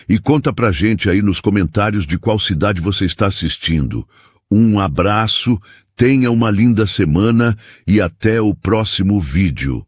E conta pra gente aí nos comentários de qual cidade você está assistindo. Um abraço, tenha uma linda semana e até o próximo vídeo.